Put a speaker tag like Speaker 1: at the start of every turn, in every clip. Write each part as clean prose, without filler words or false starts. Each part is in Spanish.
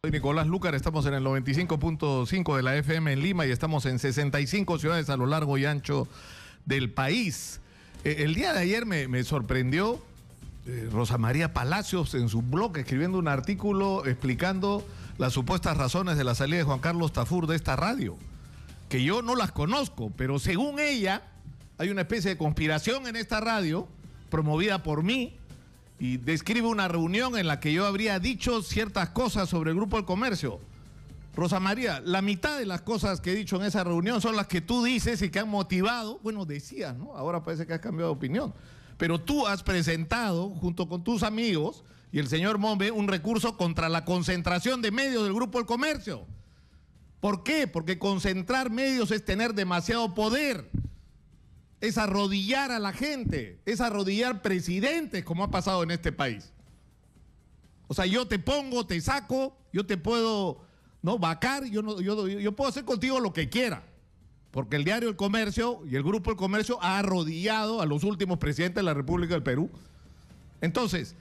Speaker 1: Soy Nicolás Lúcar, estamos en el 95.5 de la FM en Lima y estamos en 65 ciudades a lo largo y ancho del país. El día de ayer me sorprendió Rosa María Palacios en su blog escribiendo un artículo explicando las supuestas razones de la salida de Juan Carlos Tafur de esta radio, que yo no las conozco, pero según ella hay una especie de conspiración en esta radio promovida por mí, y describe una reunión en la que yo habría dicho ciertas cosas sobre el Grupo del Comercio. Rosa María, la mitad de las cosas que he dicho en esa reunión son las que tú dices y que han motivado, bueno, decías, ¿no? Ahora parece que has cambiado de opinión. Pero tú has presentado, junto con tus amigos y el señor Mombe, un recurso contra la concentración de medios del Grupo del Comercio. ¿Por qué? Porque concentrar medios es tener demasiado poder. Es arrodillar a la gente, es arrodillar presidentes, como ha pasado en este país. O sea, yo te pongo, te saco, yo te puedo, ¿no?, vacar, yo puedo hacer contigo lo que quiera, porque el diario El Comercio y el Grupo El Comercio ha arrodillado a los últimos presidentes de la República del Perú. Entonces,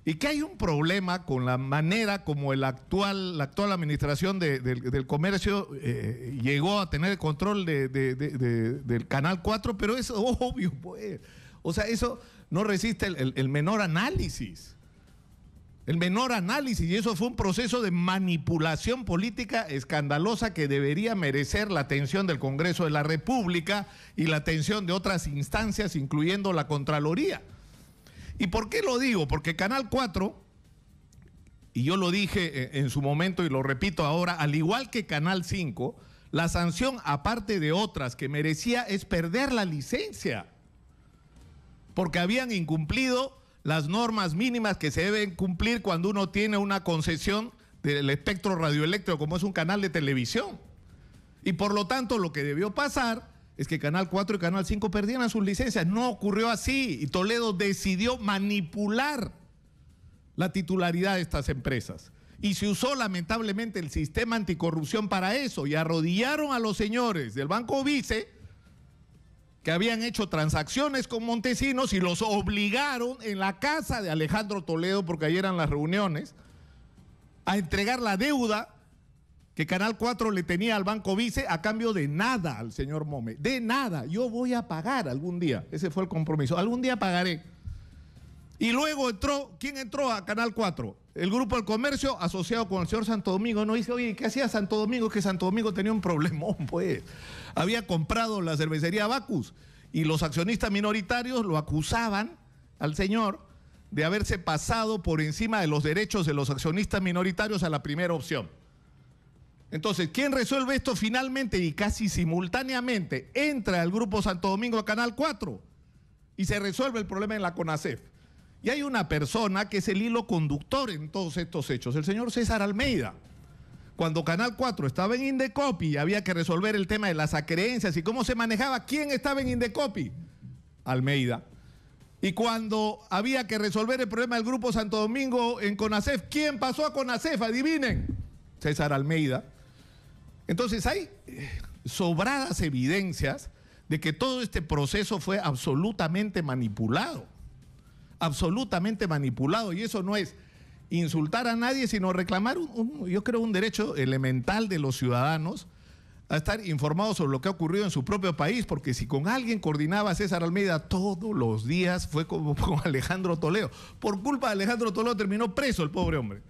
Speaker 1: y que hay un problema con la manera como la actual administración del comercio llegó a tener el control del Canal 4, pero es obvio, pues. O sea, eso no resiste el menor análisis. El menor análisis, y eso fue un proceso de manipulación política escandalosa que debería merecer la atención del Congreso de la República y la atención de otras instancias, incluyendo la Contraloría. ¿Y por qué lo digo? Porque Canal 4, y yo lo dije en su momento y lo repito ahora, al igual que Canal 5, la sanción, aparte de otras que merecía, es perder la licencia, porque habían incumplido las normas mínimas que se deben cumplir cuando uno tiene una concesión del espectro radioeléctrico, como es un canal de televisión. Y por lo tanto, lo que debió pasar es que Canal 4 y Canal 5 perdieran sus licencias. No ocurrió así y Toledo decidió manipular la titularidad de estas empresas. Y se usó lamentablemente el sistema anticorrupción para eso y arrodillaron a los señores del Banco Vice que habían hecho transacciones con Montesinos y los obligaron en la casa de Alejandro Toledo, porque ahí eran las reuniones, a entregar la deuda que Canal 4 le tenía al Banco Vice a cambio de nada al señor Mome, de nada. Yo voy a pagar algún día, ese fue el compromiso, algún día pagaré. Y luego ¿quién entró a Canal 4? El Grupo del Comercio asociado con el señor Santo Domingo. No dice, oye, ¿qué hacía Santo Domingo? Es que Santo Domingo tenía un problemón, pues. Había comprado la cervecería Bacus y los accionistas minoritarios lo acusaban al señor de haberse pasado por encima de los derechos de los accionistas minoritarios a la primera opción. Entonces, ¿quién resuelve esto finalmente y casi simultáneamente? Entra el Grupo Santo Domingo a Canal 4 y se resuelve el problema en la CONASEF. Y hay una persona que es el hilo conductor en todos estos hechos, el señor César Almeida. Cuando Canal 4 estaba en Indecopi y había que resolver el tema de las acreencias y cómo se manejaba, ¿quién estaba en Indecopi? Almeida. Y cuando había que resolver el problema del Grupo Santo Domingo en CONASEF, ¿quién pasó a CONASEF? Adivinen. César Almeida. Entonces hay sobradas evidencias de que todo este proceso fue absolutamente manipulado. Absolutamente manipulado. Y eso no es insultar a nadie, sino reclamar, yo creo, un derecho elemental de los ciudadanos a estar informados sobre lo que ha ocurrido en su propio país, porque si con alguien coordinaba César Almeida todos los días fue como con Alejandro Toledo. Por culpa de Alejandro Toledo terminó preso el pobre hombre.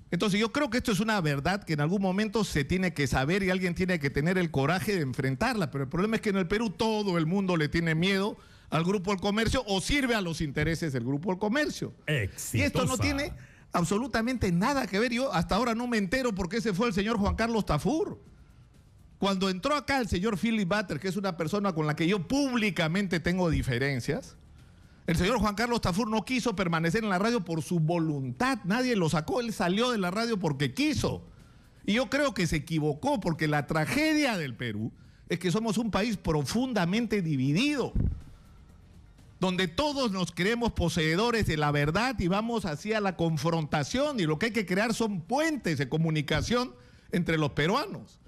Speaker 1: Entonces yo creo que esto es una verdad que en algún momento se tiene que saber y alguien tiene que tener el coraje de enfrentarla, pero el problema es que en el Perú todo el mundo le tiene miedo al Grupo del Comercio o sirve a los intereses del Grupo del Comercio.
Speaker 2: Exitosa.
Speaker 1: Y esto no tiene absolutamente nada que ver. Yo hasta ahora no me entero por qué se fue el señor Juan Carlos Tafur. Cuando entró acá el señor Philip Butter, que es una persona con la que yo públicamente tengo diferencias, el señor Juan Carlos Tafur no quiso permanecer en la radio por su voluntad. Nadie lo sacó, él salió de la radio porque quiso. Y yo creo que se equivocó, porque la tragedia del Perú es que somos un país profundamente dividido, donde todos nos creemos poseedores de la verdad y vamos hacia la confrontación, y lo que hay que crear son puentes de comunicación entre los peruanos.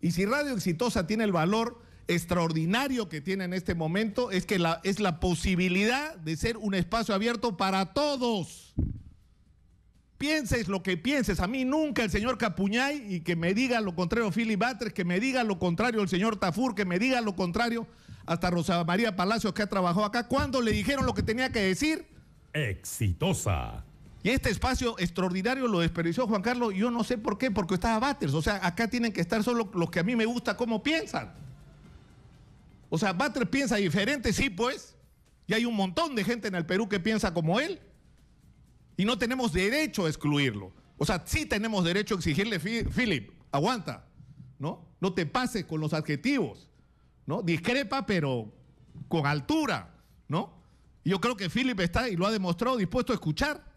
Speaker 1: Y si Radio Exitosa tiene el valor extraordinario que tiene en este momento es que es la posibilidad de ser un espacio abierto para todos. Pienses lo que pienses, a mí nunca el señor Capuñay, y que me diga lo contrario Philip Batres, que me diga lo contrario el señor Tafur, que me diga lo contrario hasta Rosa María Palacios, que ha trabajado acá, ¿cuándo le dijeron lo que tenía que decir?
Speaker 2: Exitosa.
Speaker 1: Y este espacio extraordinario lo desperdició Juan Carlos, yo no sé por qué, porque estaba Batres. O sea, acá tienen que estar solo los que a mí me gusta cómo piensan. O sea, Batres piensa diferente, sí, pues. Y hay un montón de gente en el Perú que piensa como él. Y no tenemos derecho a excluirlo. O sea, sí tenemos derecho a exigirle, Philip, aguanta, ¿no? No te pases con los adjetivos, ¿no? Discrepa, pero con altura, ¿no? Y yo creo que Philip está, y lo ha demostrado, dispuesto a escuchar.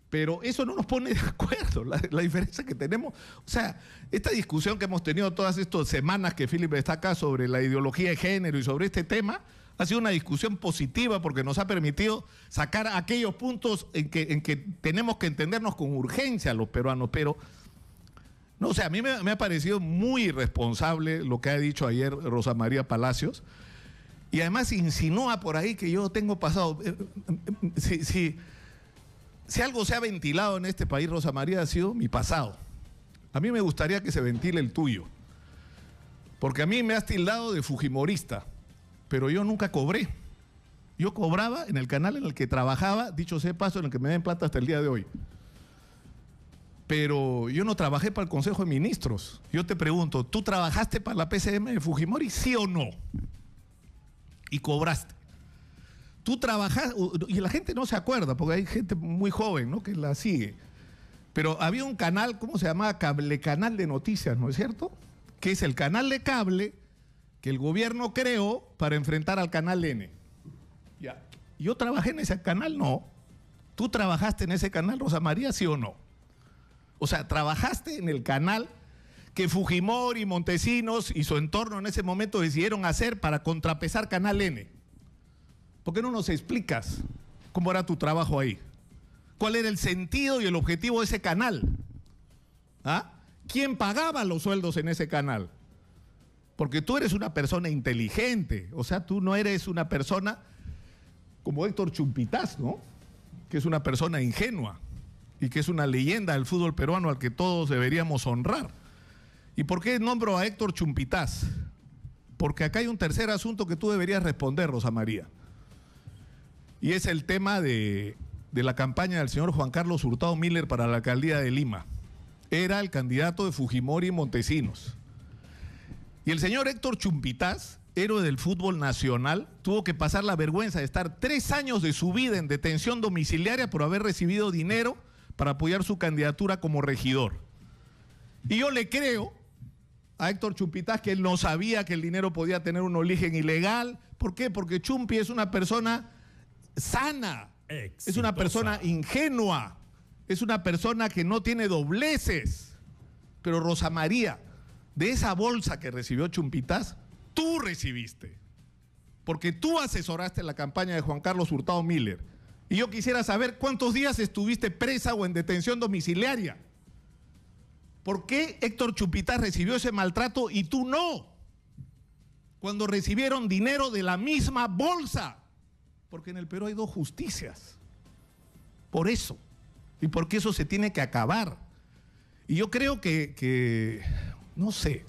Speaker 1: Pero eso no nos pone de acuerdo, la diferencia que tenemos. O sea, esta discusión que hemos tenido todas estas semanas que Philip está acá sobre la ideología de género y sobre este tema, ha sido una discusión positiva porque nos ha permitido sacar aquellos puntos en que tenemos que entendernos con urgencia los peruanos. Pero, no sé, a mí me ha parecido muy irresponsable lo que ha dicho ayer Rosa María Palacios. Y además insinúa por ahí que yo tengo pasado. Si algo se ha ventilado en este país, Rosa María, ha sido mi pasado. A mí me gustaría que se ventile el tuyo. Porque a mí me has tildado de fujimorista, pero yo nunca cobré. Yo cobraba en el canal en el que trabajaba, dicho sea de paso, en el que me den plata hasta el día de hoy. Pero yo no trabajé para el Consejo de Ministros. Yo te pregunto, ¿tú trabajaste para la PCM de Fujimori, sí o no? Y cobraste. Tú trabajas, y la gente no se acuerda, porque hay gente muy joven, ¿no?, que la sigue. Pero había un canal, ¿cómo se llamaba? Cable Canal de Noticias, ¿no es cierto? Que es el canal de cable que el gobierno creó para enfrentar al canal N. Ya. ¿Yo trabajé en ese canal? No. ¿Tú trabajaste en ese canal, Rosa María, sí o no? O sea, trabajaste en el canal que Fujimori, Montesinos y su entorno en ese momento decidieron hacer para contrapesar Canal N. ¿Por qué no nos explicas cómo era tu trabajo ahí? ¿Cuál era el sentido y el objetivo de ese canal? ¿Ah? ¿Quién pagaba los sueldos en ese canal? Porque tú eres una persona inteligente, o sea, tú no eres una persona como Héctor Chumpitaz, ¿no? Que es una persona ingenua y que es una leyenda del fútbol peruano al que todos deberíamos honrar. ¿Y por qué nombro a Héctor Chumpitaz? Porque acá hay un tercer asunto que tú deberías responder, Rosa María. Y es el tema de la campaña del señor Juan Carlos Hurtado Miller para la alcaldía de Lima. Era el candidato de Fujimori y Montesinos. Y el señor Héctor Chumpitaz, héroe del fútbol nacional, tuvo que pasar la vergüenza de estar 3 años de su vida en detención domiciliaria por haber recibido dinero para apoyar su candidatura como regidor. Y yo le creo a Héctor Chumpitaz que él no sabía que el dinero podía tener un origen ilegal. ¿Por qué? Porque Chumpi es una persona sana, exitosa. Es una persona ingenua, es una persona que no tiene dobleces. Pero Rosa María, de esa bolsa que recibió Chumpitaz, tú recibiste, porque tú asesoraste la campaña de Juan Carlos Hurtado Miller. Y yo quisiera saber cuántos días estuviste presa o en detención domiciliaria. ¿Por qué Héctor Chumpitaz recibió ese maltrato y tú no? Cuando recibieron dinero de la misma bolsa. Porque en el Perú hay 2 justicias. Por eso. Y porque eso se tiene que acabar. Y yo creo que no sé,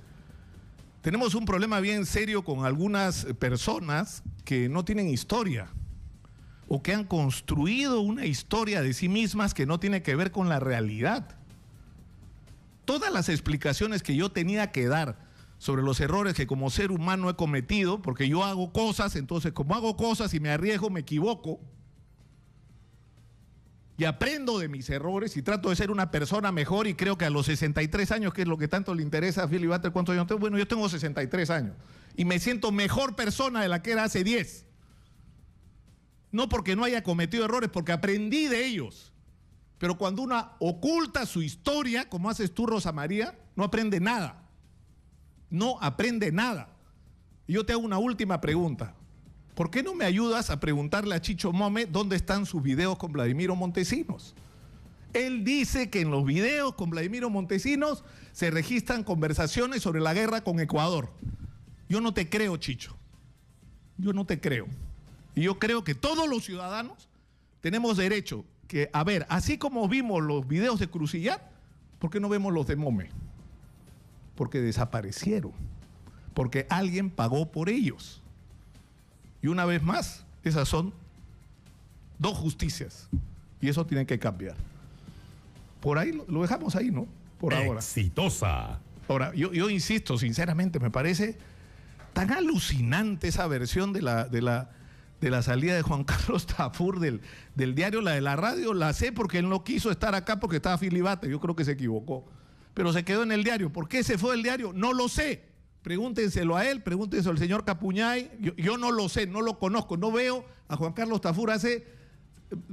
Speaker 1: tenemos un problema bien serio con algunas personas que no tienen historia o que han construido una historia de sí mismas que no tiene que ver con la realidad. Todas las explicaciones que yo tenía que dar sobre los errores que como ser humano he cometido, porque yo hago cosas, entonces como hago cosas y me arriesgo, me equivoco y aprendo de mis errores y trato de ser una persona mejor, y creo que a los 63 años, que es lo que tanto le interesa a Philip Batres, ¿cuántos años tengo? Bueno, yo tengo 63 años y me siento mejor persona de la que era hace 10. No porque no haya cometido errores, porque aprendí de ellos. Pero cuando uno oculta su historia, como haces tú, Rosa María, no aprende nada. No aprende nada. Y yo te hago una última pregunta. ¿Por qué no me ayudas a preguntarle a Chicho Mome dónde están sus videos con Vladimiro Montesinos? Él dice que en los videos con Vladimiro Montesinos se registran conversaciones sobre la guerra con Ecuador. Yo no te creo, Chicho. Yo no te creo. Y yo creo que todos los ciudadanos tenemos derecho que, a ver, así como vimos los videos de Crucillat, ¿por qué no vemos los de Mome? Porque desaparecieron. Porque alguien pagó por ellos. Y una vez más, esas son dos justicias. Y eso tiene que cambiar. Por ahí lo dejamos ahí, ¿no? Por ahora.
Speaker 2: Exitosa.
Speaker 1: Ahora, yo insisto, sinceramente, me parece tan alucinante esa versión de la salida de Juan Carlos Tafur del diario. La de la radio la sé porque él no quiso estar acá porque estaba filibate. Yo creo que se equivocó. Pero se quedó en el diario. ¿Por qué se fue del diario? No lo sé. Pregúntenselo a él, pregúntenselo al señor Capuñay. Yo no lo sé, no lo conozco. No veo a Juan Carlos Tafur hace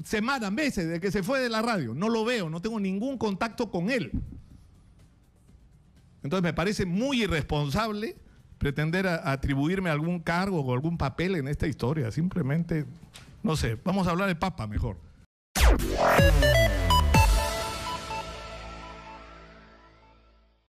Speaker 1: semanas, meses, de que se fue de la radio. No lo veo, no tengo ningún contacto con él. Entonces me parece muy irresponsable pretender atribuirme algún cargo o algún papel en esta historia. Simplemente, no sé, vamos a hablar del Papa mejor.